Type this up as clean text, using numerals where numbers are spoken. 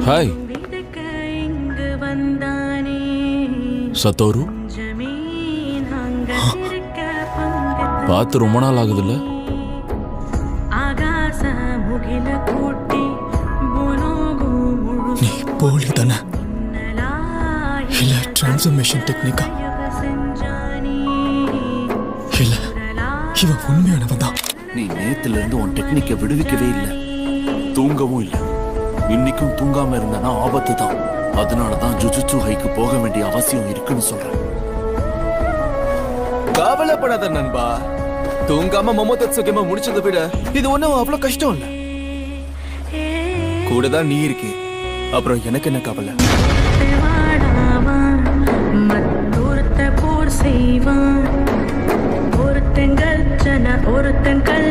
Hi சத்தோரு, பார்த்து ரொம்ப நாள் ஆகுதுல்ல? நீ போலி தானே இல்ல டிரான்ஸ்ஃபர்மேஷன் டெக்னிக்கா இல்ல இவன் உண்மையானவன் தான். நீ நேத்துல இருந்து உன் டெக்னிக்கை விடுவிக்கவே இல்லை, தூங்கவும் இல்லை. இன்னைக்கும் தூங்காம இருந்தானா ஆபத்து தான். அதனாலதான் ஜுஜுட்சு ஹைக்கு போக வேண்டிய அவசியம் இருக்குன்னு சொல்றேன். கவலைப்படாத நண்பா, தூங்காம மொமோதெட்சுகேம முடிச்சதை விட இது ஒண்ணும் அவ்வளவு கஷ்டம் இல்ல. கூட தான் நீ இருக்கே, அப்புறம் எனக்கு என்ன கவலை? ஒருத்தன் கல்